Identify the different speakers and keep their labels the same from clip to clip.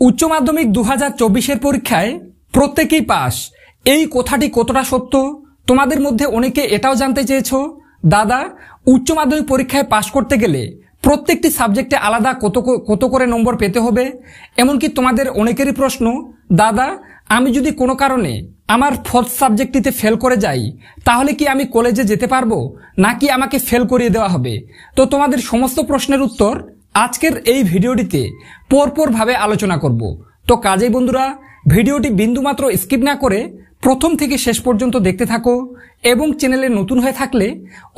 Speaker 1: উচ্চ মাধ্যমিক 2024 পরীক্ষায় প্রত্যেকেই পাস, এই কথাটি কতটা সত্য? তোমাদের মধ্যে অনেকে এটাও জানতে চেয়েছো, দাদা উচ্চ মাধ্যমিক পরীক্ষায় পাস করতে গেলে প্রত্যেকটি সাবজেক্টে আলাদা কত করে নম্বর পেতে হবে। এমনকি তোমাদের অনেকেরই প্রশ্ন, দাদা আমি যদি কোনো কারণে আমার ফোর্থ সাবজেক্টটিতে ফেল করে যাই তাহলে কি আমি কলেজে যেতে পারবো, নাকি আমাকে ফেল করিয়ে দেওয়া হবে? তো তোমাদের সমস্ত প্রশ্নের উত্তর আজকের এই ভিডিওটিতে পরপর ভাবে আলোচনা করব। তো কাজেই বন্ধুরা, ভিডিওটি বিন্দুমাত্র স্কিপ না করে প্রথম থেকে শেষ পর্যন্ত দেখতে থাকো এবং চ্যানেলে নতুন হয়ে থাকলে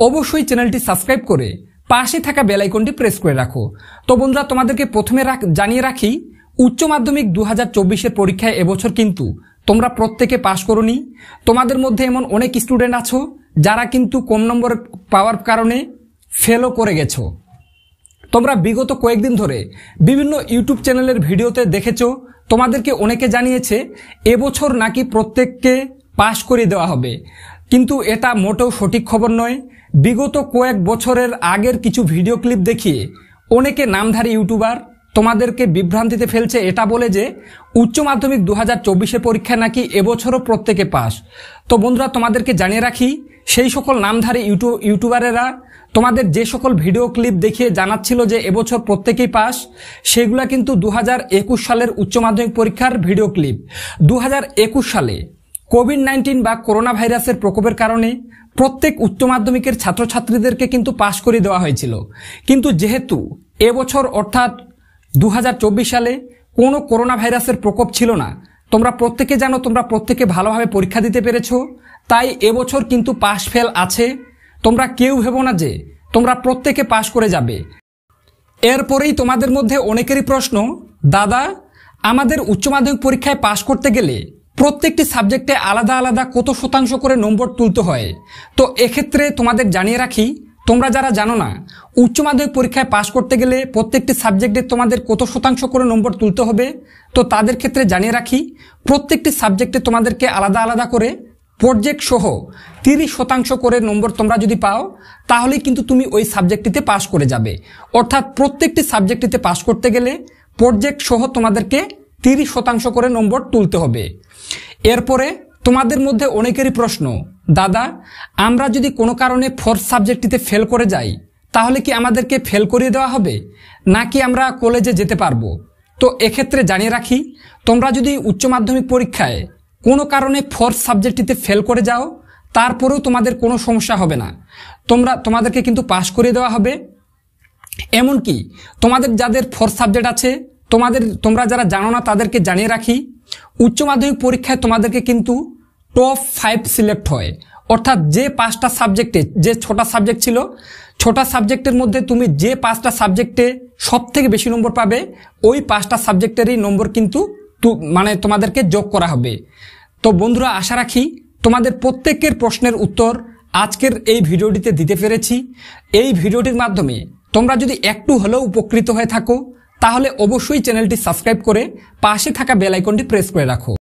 Speaker 1: অবশ্যই চ্যানেলটি সাবস্ক্রাইব করে পাশে থাকা বেল আইকনটি প্রেস করে রাখো। তো বন্ধুরা, তোমাদেরকে প্রথমে জানিয়ে রাখি, উচ্চ মাধ্যমিক 2024 পরীক্ষায় এবছর কিন্তু তোমরা প্রত্যেকে পাস করোনি। তোমাদের মধ্যে এমন অনেক স্টুডেন্ট আছো যারা কিন্তু কম নম্বর পাওয়ার কারণে ফেলও করে গেছো। তোমরা বিগত কয়েকদিন ধরে বিভিন্ন ইউটিউব চ্যানেলের ভিডিওতে দেখেছো, তোমাদেরকে অনেকে জানিয়েছে এবছর নাকি প্রত্যেককে পাস করে দেওয়া হবে, কিন্তু এটা মোটেও সঠিক খবর নয়। বিগত কয়েক বছরের আগের কিছু ভিডিও ক্লিপ দেখিয়ে অনেকে নামধারী ইউটিউবার তোমাদেরকে বিভ্রান্তিতে ফেলছে এটা বলে যে উচ্চ মাধ্যমিক 2024 পরীক্ষা নাকি এবছরও প্রত্যেকে পাস। তো বন্ধুরা, তোমাদেরকে জানিয়ে রাখি, সেই সকল নামধারী ইউটিউবারেরা তোমাদের যে সকল ভিডিও ক্লিপ দেখিয়ে জানাচ্ছিল যে এবছর প্রত্যেকেই পাস, সেগুলা কিন্তু 2021 সালের উচ্চ মাধ্যমিক পরীক্ষার ভিডিও ক্লিপ। 2021 সালে কোভিড-19 বা করোনা ভাইরাসের প্রকোপের কারণে প্রত্যেক উচ্চ মাধ্যমিকের ছাত্রছাত্রীদেরকে কিন্তু পাস করে দেওয়া হয়েছিল। কিন্তু যেহেতু এবছর অর্থাৎ 2024 সালে কোনো করোনা ভাইরাসের প্রকোপ ছিল না, তোমরা প্রত্যেকে জানো, তোমরা প্রত্যেকে ভালোভাবে পরীক্ষা দিতে পেরেছো, তাই এবছর কিন্তু পাস ফেল আছে। তোমরা কেউ ভেবো না যে তোমরা প্রত্যেকে পাস করে যাবে। এরপরেই তোমাদের মধ্যে অনেকেরই প্রশ্ন, দাদা আমাদের উচ্চ মাধ্যমিক পরীক্ষায় পাস করতে গেলে প্রত্যেকটি সাবজেক্টে আলাদা আলাদা কত শতাংশ করে নম্বর তুলতে হয়? তো এক্ষেত্রে তোমাদের জানিয়ে রাখি, তোমরা যারা জানো না উচ্চ মাধ্যমিক পরীক্ষায় পাস করতে গেলে প্রত্যেকটি সাবজেক্টে তোমাদের কত শতাংশ করে নম্বর তুলতে হবে, তো তাদের ক্ষেত্রে জানিয়ে রাখি, প্রত্যেকটি সাবজেক্টে তোমাদেরকে আলাদা আলাদা করে প্রজেক্ট সহ 30% করে নম্বর তোমরা যদি পাও তাহলে কিন্তু তুমি ওই সাবজেক্টটিতে পাস করে যাবে। অর্থাৎ প্রত্যেকটি সাবজেক্টটিতে পাস করতে গেলে প্রজেক্ট সহ তোমাদেরকে 30% করে নম্বর তুলতে হবে। এরপরে তোমাদের মধ্যে অনেকেরই প্রশ্ন, দাদা আমরা যদি কোনো কারণে ফোর্থ সাবজেক্টটিতে ফেল করে যাই তাহলে কি আমাদেরকে ফেল করিয়ে দেওয়া হবে, নাকি আমরা কলেজে যেতে পারবো? তো এক্ষেত্রে জানিয়ে রাখি, তোমরা যদি উচ্চ মাধ্যমিক পরীক্ষায় কোনো কারণে ফোর্থ সাবজেক্টটিতে ফেল করে যাও তারপরেও তোমাদের কোনো সমস্যা হবে না, তোমাদেরকে কিন্তু পাস করিয়ে দেওয়া হবে। এমনকি তোমাদের যাদের ফোর্থ সাবজেক্ট আছে, তোমরা যারা জানো না তাদেরকে জানিয়ে রাখি, উচ্চ মাধ্যমিক পরীক্ষায় তোমাদেরকে কিন্তু টপ 5 সিলেক্ট হয়। অর্থাৎ যে 5টা সাবজেক্টে, যে 6টা সাবজেক্ট ছিল, 6টা সাবজেক্টের মধ্যে তুমি যে 5টা সাবজেক্টে সব থেকে বেশি নম্বর পাবে ওই 5টা সাবজেক্টেরই নম্বর কিন্তু তোমাদেরকে যোগ করা হবে। তো বন্ধুরা, আশা রাখি তোমাদের প্রত্যেকের প্রশ্নের উত্তর আজকের এই ভিডিওটিতে দিতে পেরেছি। এই ভিডিওটির মাধ্যমে তোমরা যদি একটু হলেও উপকৃত হয়ে থাকো তাহলে অবশ্যই চ্যানেলটি সাবস্ক্রাইব করে পাশে থাকা বেল আইকনটি প্রেস করে রাখো।